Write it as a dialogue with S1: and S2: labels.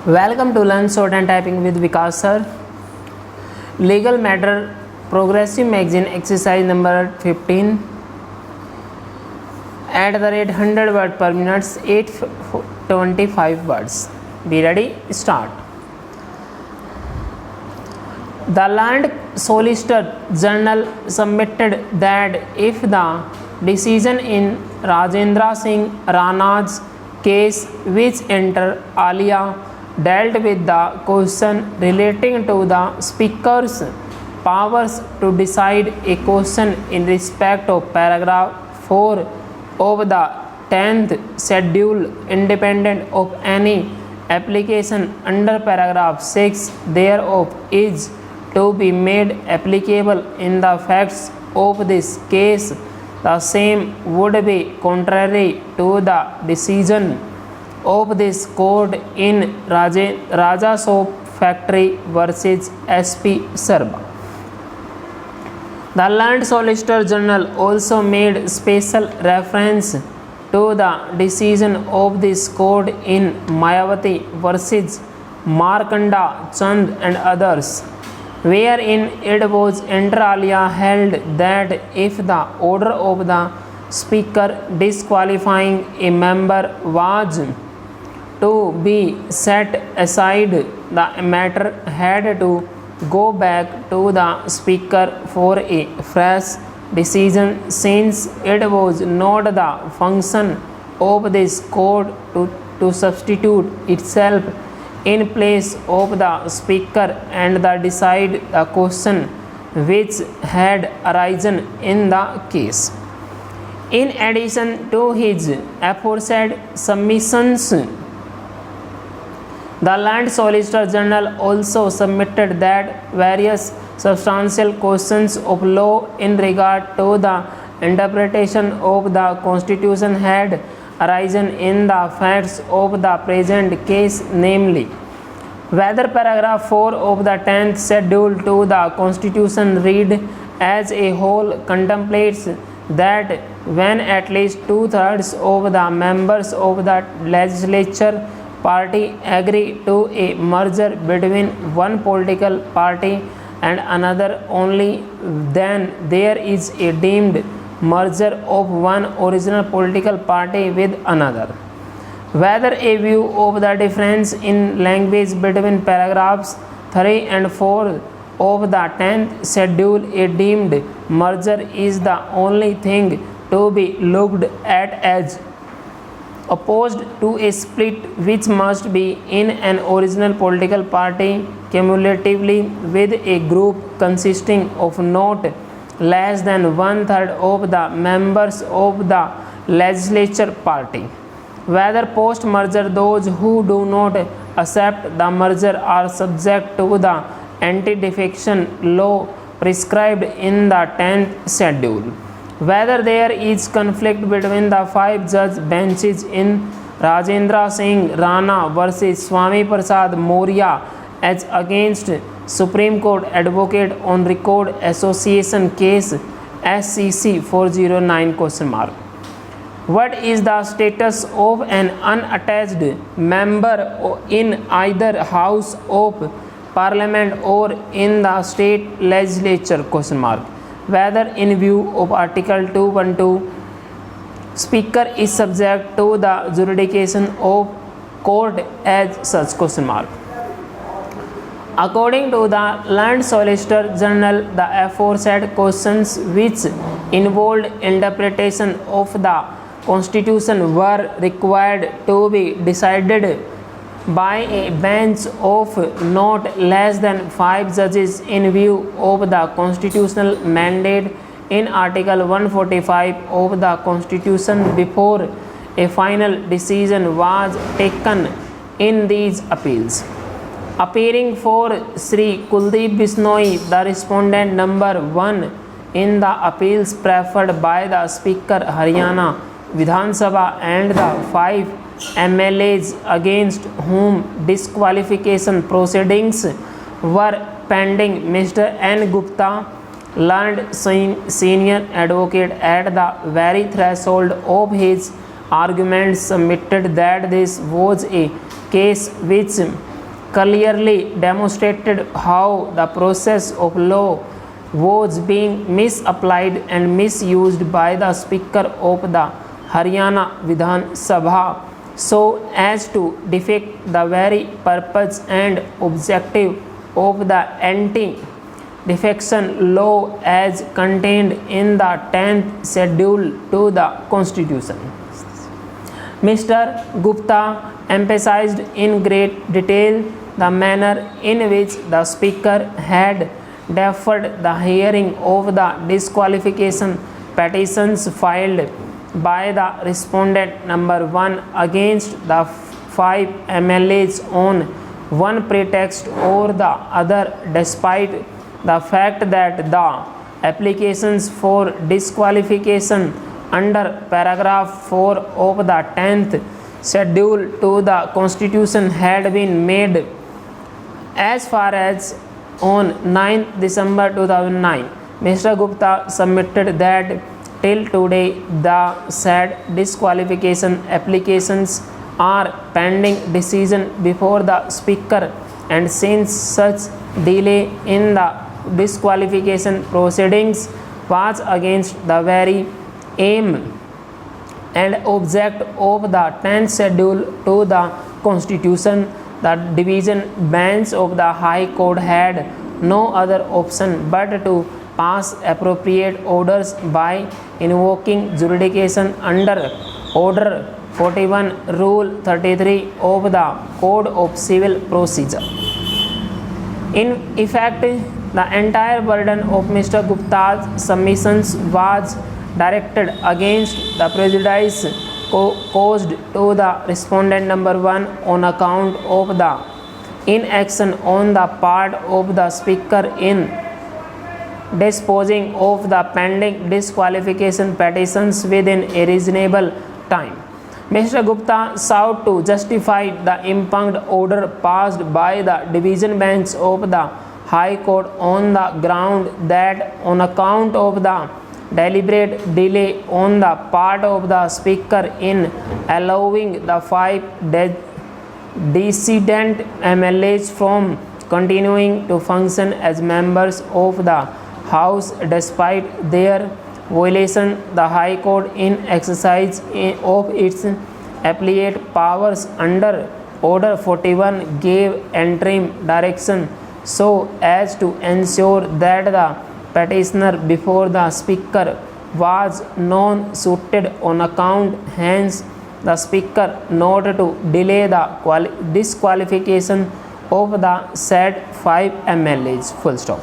S1: Welcome to Learn Short and Typing with Vikas sir. Legal Matter Progressive Magazine exercise number 15. At the rate 100 words per minute, 825 words. Be ready? Start. The Land Solicitor General submitted that if the decision in Rajendra Singh Rana's case, which inter alia dealt with the question relating to the Speaker's powers to decide a question in respect of paragraph 4 of the 10th schedule, independent of any application under paragraph 6 thereof, is to be made applicable in the facts of this case, the same would be contrary to the decision of this court in Raja Soap Factory versus SP Sarba. The Land Solicitor General also made special reference to the decision of this court in Mayawati versus Markanda Chand and others, wherein it was inter alia held that if the order of the Speaker disqualifying a member was to be set aside, the matter had to go back to the Speaker for a fresh decision, since it was not the function of this court to substitute itself in place of the Speaker and decide the question which had arisen in the case. In addition to his aforesaid submissions, the Land Solicitor General also submitted that various substantial questions of law in regard to the interpretation of the Constitution had arisen in the facts of the present case, namely, whether paragraph 4 of the 10th schedule to the Constitution read as a whole contemplates that when at least 2/3 of the members of the legislature party agree to a merger between one political party and another, only then there is a deemed merger of one original political party with another. Whether a view of the difference in language between paragraphs 3 and 4 of the 10th schedule, a deemed merger is the only thing to be looked at as opposed to a split which must be in an original political party cumulatively with a group consisting of not less than 1/3 of the members of the legislature party. Whether post-merger those who do not accept the merger are subject to the anti-defection law prescribed in the 10th schedule. Whether there is conflict between the 5 judge benches in Rajendra Singh Rana versus Swami Prasad Moria as against Supreme Court Advocate on Record Association case SCC 409 ? What is the status of an unattached member in either House of Parliament or in the state legislature ? Whether in view of Article 212, Speaker is subject to the jurisdiction of court as such ? According to the Land Solicitor General, the aforesaid questions which involved interpretation of the Constitution were required to be decided by a bench of not less than 5 judges in view of the constitutional mandate in Article 145 of the Constitution before a final decision was taken in these appeals. Appearing for Sri Kuldeep Bishnoi, the respondent number 1 in the appeals preferred by the Speaker Haryana Vidhan Sabha and the 5 MLAs against whom disqualification proceedings were pending, Mr. N. Gupta, learned senior advocate, at the very threshold of his arguments submitted that this was a case which clearly demonstrated how the process of law was being misapplied and misused by the Speaker of the Haryana Vidhan Sabha so as to defeat the very purpose and objective of the anti-defection law as contained in the 10th schedule to the Constitution. Mr. Gupta emphasized in great detail the manner in which the Speaker had deferred the hearing of the disqualification petitions filed by the respondent number 1 against the 5 MLAs on one pretext or the other, despite the fact that the applications for disqualification under paragraph 4 of the 10th schedule to the Constitution had been made as far as on 9 December 2009. Mr. Gupta submitted that till today the said disqualification applications are pending decision before the Speaker, and since such delay in the disqualification proceedings was against the very aim and object of the 10th schedule to the Constitution, the division bench of the High Court had no other option but to pass appropriate orders by invoking jurisdiction under Order 41 Rule 33 of the Code of Civil Procedure. In effect, the entire burden of Mr. Gupta's submissions was directed against the prejudice caused to the respondent number 1 on account of the inaction on the part of the Speaker in disposing of the pending disqualification petitions within a reasonable time. Mr. Gupta sought to justify the impugned order passed by the division bench of the High Court on the ground that on account of the deliberate delay on the part of the Speaker in allowing the 5 dissident MLAs from continuing to function as members of the House despite their violation, the High Court in exercise of its appellate powers under Order 41 gave interim direction so as to ensure that the petitioner before the Speaker was non-suited on account, hence the Speaker not to delay the disqualification of the said 5 MLAs. Full stop.